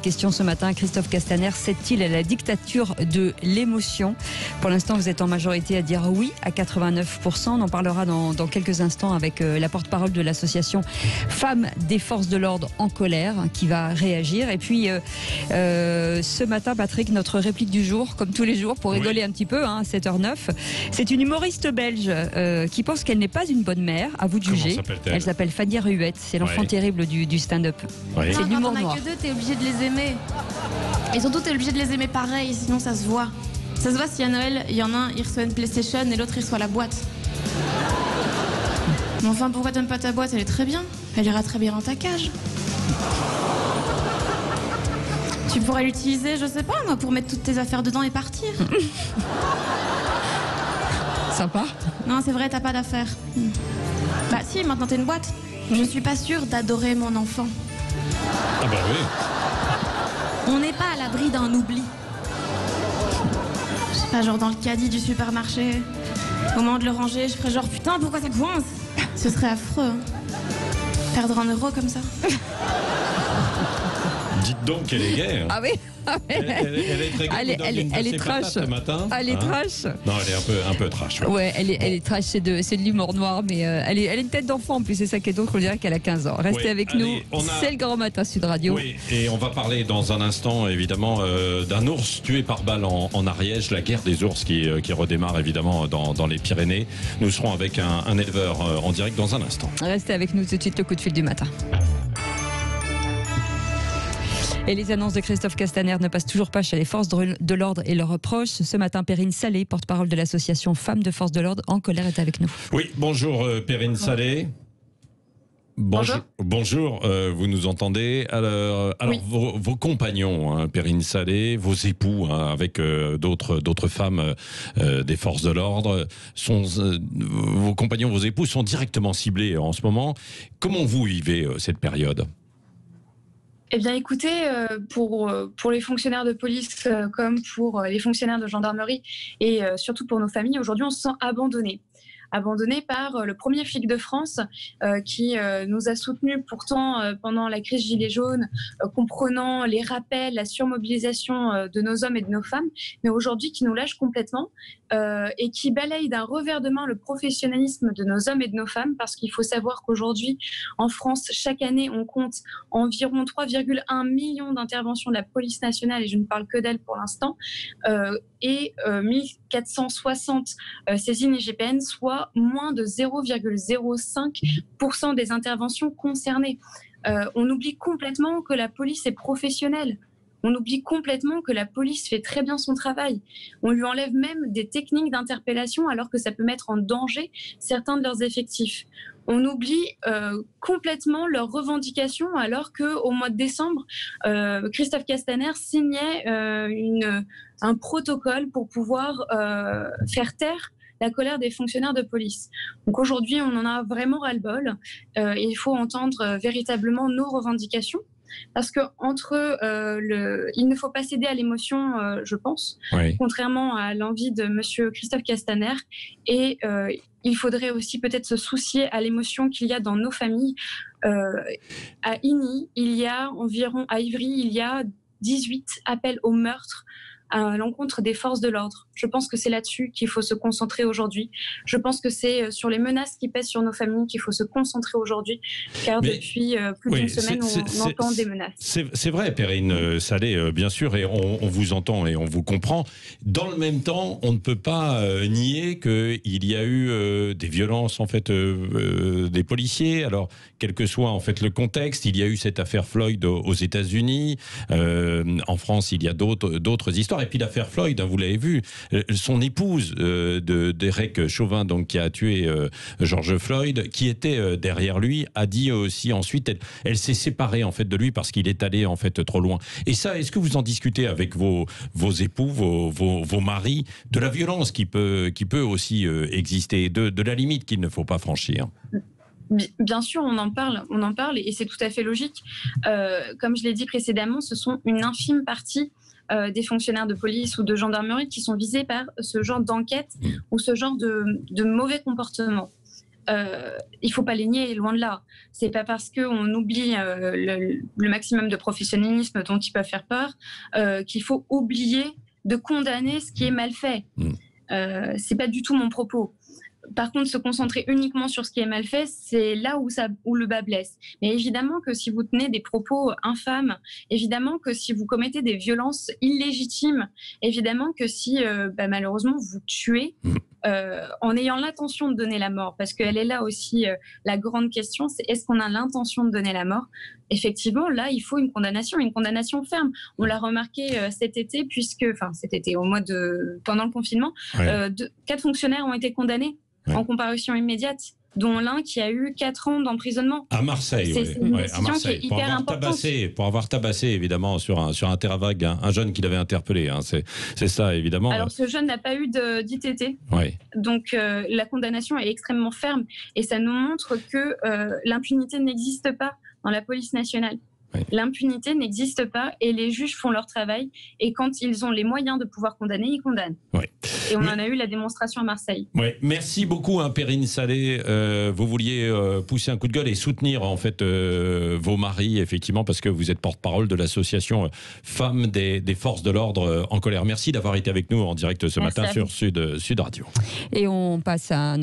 question ce matin. Christophe Castaner cède-t-il à la dictature de l'émotion? Pour l'instant, vous êtes en majorité à dire oui à 89%. On en parlera dans quelques instants avec la porte-parole de l'association Femmes des Forces de l'Ordre en colère qui va réagir. Et puis, ce matin, Patrick, notre réplique du jour, comme tous les jours, pour rigoler un petit peu, à 7h09. C'est une humoriste belge qui pense qu'elle n'est pas une bonne mère. À vous de juger. Elle s'appelle Fanny Ruette. C'est l'enfant terrible du stand-up. C'est de l'humour noir. Quand on a que deux, t'es obligé de les aimer. Et surtout, t'es obligé de les aimer pareil, sinon ça se voit. Ça se voit si à Noël, il y en a un, il reçoit une PlayStation et l'autre, il reçoit la boîte. Mais enfin, pourquoi t'aimes pas ta boîte? Elle est très bien. Elle ira très bien dans ta cage. Tu pourrais l'utiliser, je sais pas, moi, pour mettre toutes tes affaires dedans et partir. Sympa. Non, c'est vrai, t'as pas d'affaires. Bah si, maintenant t'es une boîte. Je suis pas sûre d'adorer mon enfant. Ah bah oui. On n'est pas à l'abri d'un oubli. Je sais pas, genre dans le caddie du supermarché, au moment de le ranger, je ferais genre putain, pourquoi ça coince? Ce serait affreux, hein. Perdre 1 euro comme ça. Dites donc qu'elle est gaie. Hein. Ah oui. Elle est très gaie. Elle est trash. Ce matin, elle est trash. Non, elle est un peu trash. Ouais, elle est trash. C'est de l'humour noir, mais elle a une tête d'enfant en plus. C'est ça qui est donc, on dirait qu'elle a 15 ans. Restez avec nous. C'est le Grand Matin Sud Radio. Oui, et on va parler dans un instant, évidemment, d'un ours tué par balle en Ariège, la guerre des ours qui redémarre évidemment dans les Pyrénées. Nous serons avec un éleveur en direct dans un instant. Restez avec nous tout de suite, le coup de fil du matin. Et les annonces de Christophe Castaner ne passent toujours pas chez les forces de l'ordre et leurs proches. Ce matin, Perrine Salé, porte-parole de l'association Femmes de Forces de l'Ordre en colère, est avec nous. Oui, bonjour Perrine Salé. Bonjour, vous nous entendez? Alors oui. vos compagnons, Perrine Salé, vos époux, avec d'autres femmes des forces de l'ordre, vos compagnons, vos époux sont directement ciblés en ce moment. Comment vous vivez cette période? Eh bien, écoutez, pour les fonctionnaires de police comme pour les fonctionnaires de gendarmerie et surtout pour nos familles, aujourd'hui, on se sent abandonnés par le premier flic de France qui nous a soutenus pourtant pendant la crise Gilets jaunes, comprenant les rappels, la surmobilisation de nos hommes et de nos femmes, mais aujourd'hui qui nous lâche complètement et qui balaye d'un revers de main le professionnalisme de nos hommes et de nos femmes, parce qu'il faut savoir qu'aujourd'hui, en France, chaque année, on compte environ 3,1 millions d'interventions de la police nationale, et je ne parle que d'elle pour l'instant, et 1460 saisines IGPN, soit moins de 0,05% des interventions concernées. On oublie complètement que la police est professionnelle. On oublie complètement que la police fait très bien son travail. On lui enlève même des techniques d'interpellation alors que ça peut mettre en danger certains de leurs effectifs. On oublie complètement leurs revendications alors qu'au mois de décembre, Christophe Castaner signait un protocole pour pouvoir faire taire la colère des fonctionnaires de police. Donc aujourd'hui, on en a vraiment ras-le-bol et il faut entendre véritablement nos revendications. Parce que il ne faut pas céder à l'émotion, je pense, contrairement à l'envie de Monsieur Christophe Castaner. Et il faudrait aussi peut-être se soucier à l'émotion qu'il y a dans nos familles. À Igny, à Ivry, il y a 18 appels au meurtre à l'encontre des forces de l'ordre. Je pense que c'est là-dessus qu'il faut se concentrer aujourd'hui. Je pense que c'est sur les menaces qui pèsent sur nos familles qu'il faut se concentrer aujourd'hui, car depuis plus d'une semaine, on entend des menaces. C'est vrai, Perrine Salé, bien sûr, et on vous entend et on vous comprend. Dans le même temps, on ne peut pas nier qu'il y a eu des violences, en fait, des policiers. Alors, quel que soit, en fait, le contexte, il y a eu cette affaire Floyd aux États-Unis. En France, il y a d'autres histoires. Et puis l'affaire Floyd, vous l'avez vu, son épouse d'Eric Chauvin, donc qui a tué George Floyd, qui était derrière lui, a dit aussi ensuite, elle s'est séparée en fait de lui parce qu'il est allé en fait trop loin. Et ça, est-ce que vous en discutez avec vos époux, vos maris, de la violence qui peut aussi exister, de la limite qu'il ne faut pas franchir? Bien sûr, on en parle et c'est tout à fait logique. Comme je l'ai dit précédemment, ce sont une infime partie des fonctionnaires de police ou de gendarmerie qui sont visés par ce genre d'enquête ou ce genre de mauvais comportement. il faut pas les nier, loin de là. C'est pas parce qu'on oublie le maximum de professionnalisme dont ils peuvent faire peur qu'il faut oublier de condamner ce qui est mal fait. C'est pas du tout mon propos. Par contre, se concentrer uniquement sur ce qui est mal fait, c'est là où le bas blesse. Mais évidemment que si vous tenez des propos infâmes, évidemment que si vous commettez des violences illégitimes, évidemment que si malheureusement vous tuez en ayant l'intention de donner la mort, parce qu'elle est là aussi la grande question, c'est est-ce qu'on a l'intention de donner la mort? Effectivement, là, il faut une condamnation ferme. On l'a remarqué cet été, pendant le confinement, 4 fonctionnaires ont été condamnés en comparution immédiate, dont l'un qui a eu 4 ans d'emprisonnement. À Marseille, c'est une décision à Marseille. qui est hyper importante. Pour avoir tabassé, évidemment, sur un terrain vague, un jeune qui l'avait interpellé. Hein. C'est ça, évidemment. Alors, ce jeune n'a pas eu d'ITT. Donc, la condamnation est extrêmement ferme. Et ça nous montre que l'impunité n'existe pas dans la police nationale. L'impunité n'existe pas et les juges font leur travail. Et quand ils ont les moyens de pouvoir condamner, ils condamnent. Et on en a eu la démonstration à Marseille. Merci beaucoup, Perrine Saleh. Vous vouliez pousser un coup de gueule et soutenir en fait vos maris, effectivement, parce que vous êtes porte-parole de l'association Femmes des Forces de l'Ordre en colère. Merci d'avoir été avec nous en direct ce matin sur Sud Radio. Et on passe à